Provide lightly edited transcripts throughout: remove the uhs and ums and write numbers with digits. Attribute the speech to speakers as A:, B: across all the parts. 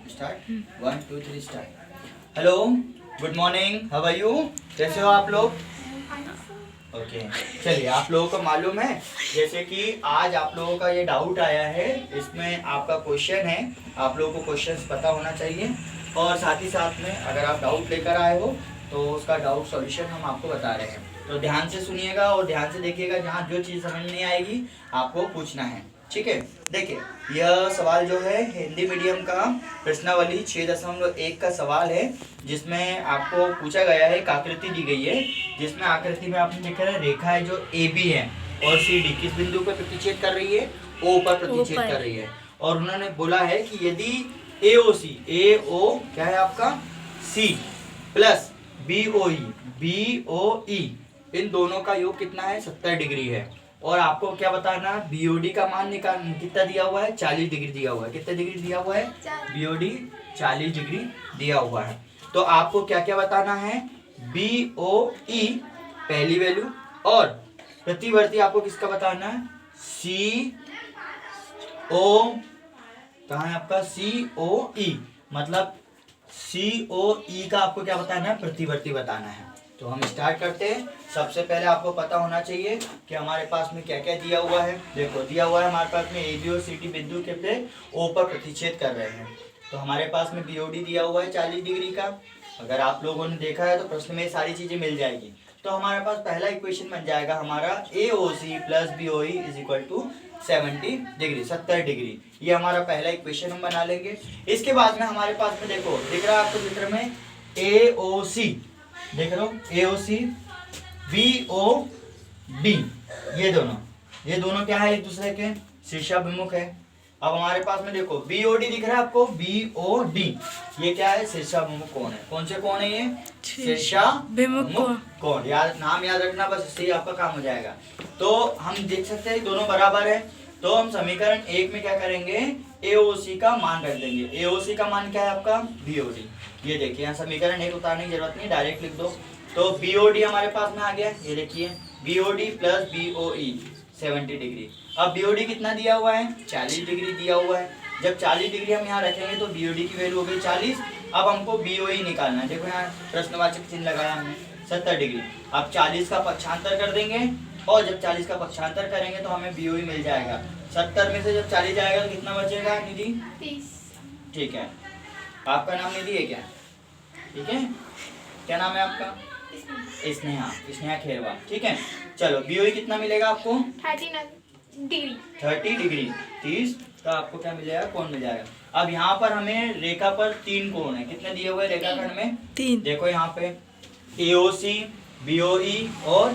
A: Start 1 2 3 start. Hello, good morning, how are you? कैसे हो आप लोग? ओके चलिए, आप लोगों को मालूम है जैसे कि आज आप लोगों का ये डाउट आया है, इसमें आपका क्वेश्चन है, आप लोगों को क्वेश्चंस पता होना चाहिए और साथ ही साथ में अगर आप डाउट लेकर आए हो तो उसका डाउट सॉल्यूशन हम आपको बता रहे हैं। तो ध्यान से सुनिएगा और ध्यान से देखिएगा, जहाँ जो चीज़ समझ नहीं आएगी आपको पूछना है, ठीक है। देखिए, यह सवाल जो है हिंदी मीडियम का प्रश्नावली 6.1 का सवाल है, जिसमें आपको पूछा गया है, एक आकृति दी गई है जिसमें आकृति में आपने देखा है रेखा है जो ए बी है और सी डी किस बिंदु पर प्रतिच्छेद कर रही है? ओ पर प्रतिच्छेद कर रही है। और उन्होंने बोला है कि यदि ए ओ क्या है आपका सी प्लस बी ओ ई इन दोनों का योग कितना है? 70 डिग्री है। और आपको क्या बताना, बीओडी का मान निकाल कितना दिया हुआ है? 40 डिग्री दिया हुआ है। कितना डिग्री दिया हुआ है? बीओडी 40 डिग्री दिया हुआ है। तो आपको क्या क्या बताना है? बीओई पहली वैल्यू और प्रतिवर्ती आपको किसका बताना है? सी ओ, कहाँ है आपका? सी ओ ई, मतलब सी ओ ई का आपको क्या बताना है? प्रतिवर्ती बताना है। तो हम स्टार्ट करते हैं। सबसे पहले आपको पता होना चाहिए कि हमारे पास में क्या क्या दिया हुआ है। देखो, दिया हुआ है हमारे पास में ए बी और सी डी बिंदु के पे ओ पर प्रतिच्छेद कर रहे हैं। तो हमारे पास में बीओडी दिया हुआ है 40 डिग्री का। अगर आप लोगों ने देखा है तो प्रश्न में सारी चीजें मिल जाएगी। तो हमारे पास पहला इक्वेशन बन जाएगा हमारा A O C plus B O E is equal to 70 degree, 70 degree. ये हमारा पहला इक्वेशन हम बना लेंगे। इसके बाद में हमारे पास में देखो, दिख रहा है आपको चित्र में ए ओ सी, देख रहे हो? ए O C B O D, ये दोनों क्या है? एक दूसरे के शीर्षाभिमुख है। अब हमारे पास में देखो बीओडी दिख रहा है आपको, बीओडी ये क्या है? शीर्षाभिमुख कोण है। कौन से कोण है ये? शीर्षाभिमुख कोण। याद, नाम याद रखना, बस इससे ही आपका काम हो जाएगा। तो हम देख सकते हैं दोनों बराबर है। तो हम समीकरण 1 में क्या करेंगे? एओसी का मान रख देंगे। एओसी का मान क्या है आपका? बीओडी। ये देखिए, यहाँ समीकरण 1 उतारने की जरूरत नहीं, डायरेक्ट लिख दो। तो बीओडी हमारे पास में आ गया, ये देखिए बीओडी प्लस बीओई 70 डिग्री। अब बीओडी कितना दिया हुआ है? 40 डिग्री दिया हुआ है। जब 40 डिग्री हम यहाँ रखेंगे तो बीओडी की वैल्यू हो गई 40। अब हमको बीओई निकालना है। देखो यहाँ प्रश्नवाचक चिन्ह लगाया हमने, 70 डिग्री। अब 40 का पक्षांतर कर देंगे और जब 40 का पक्षांतर करेंगे तो हमें बीओई मिल जाएगा। 70 में से जब 40 जाएगा तो कितना बचेगा निधि? 30। ठीक है। आपका नाम निधि है क्या? ठीक है, क्या नाम है आपका? स्नेहा, स्नेहा खेरवा। ठीक है, चलो बीओई कितना मिलेगा आपको? 30 डिग्री 30 का आपको क्या मिल जाएगा? कोण मिल जाएगा। अब यहाँ पर हमें रेखा पर 3 कोण है। कितने दिए हुए रेखाखंड में? 3। देखो यहाँ पे एओसी, बीओई और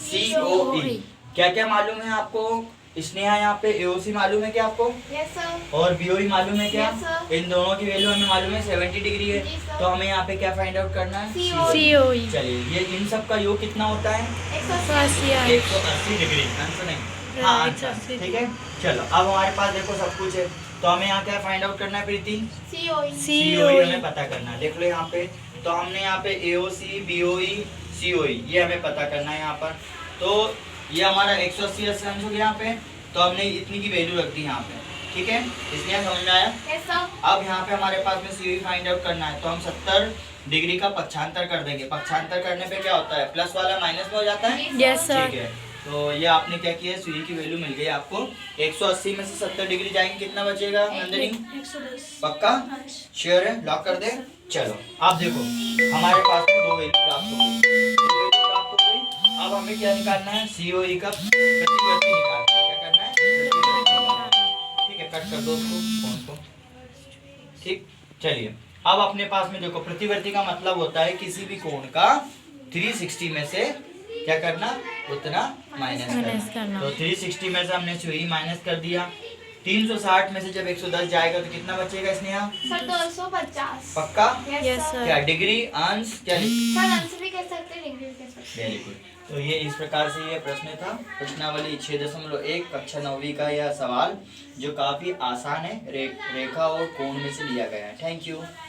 A: सीओई। क्या क्या मालूम है आपको? स्नेहा, यहाँ पे एओसी मालूम है क्या आपको? Yes sir. और बीओई मालूम है क्या? यस इन दोनों की वैल्यू हमें मालूम है 70 डिग्री है। तो हमें यहाँ पे क्या फाइंड आउट करना है? सीओई। चलिए, ये इन सब का योग कितना होता है? 180 डिग्री। आंसर नहीं, हाँ आंसर, ठीक है। चलो, अब हमारे पास देखो सब कुछ है, तो हमें यहाँ क्या फाइंड आउट करना है प्रीति? सीओई हमें पता करना है। देख लो यहाँ पे, तो हमने यहाँ पे एओसी, बीओई, सीओई ये हमें पता करना है यहाँ पर। तो ये हमारा 180 अंश हो गया यहाँ पे, तो हमने इतनी की वैल्यू रख दी यहाँ पे, ठीक है। इसलिए समझ में आया? yes, अब यहाँ पे हमारे पास में सीओई फाइंड आउट करना है, तो हम 70 डिग्री का पक्षांतर कर देंगे। पक्षांतर करने पे क्या होता है? प्लस वाला माइनस में हो जाता है। yes, ठीक है, तो ये आपने क्या किया? सीओई की वैल्यू मिल गई आपको। 180 में से 70 डिग्री जाएंगे, कितना बचेगा नंदिनी? 110। पक्का? श्योर है? लॉक कर दे। चलो, आप देखो हमारे पास में 2 वैल्यू प्राप्त हो गई। अब हमें क्या निकालना है? सीओई का प्रतिवर्ती निकालना है। क्या करना है? ठीक है, कट कर दो उसको, फोन को। ठीक, चलिए अब अपने पास में देखो, प्रतिवर्ती का मतलब होता है किसी भी कोण का 360 में से क्या करना? उतना माइनस करना। तो 360 में से हमने सीओई माइनस कर दिया। 360 में से जब 110 जाएगा तो कितना बचेगा स्नेहा? सर 250। पक्का? Yes sir. क्या डिग्री, अंश, क्या सर? अंश भी कह सकते हैं, डिग्री भी कह सकते हैं। Very good. तो ये इस प्रकार से ये प्रश्न था, प्रश्नावली 6.1 कक्षा 9वीं का यह सवाल, जो काफी आसान है, रेखा और कोण में से लिया गया है। Thank you.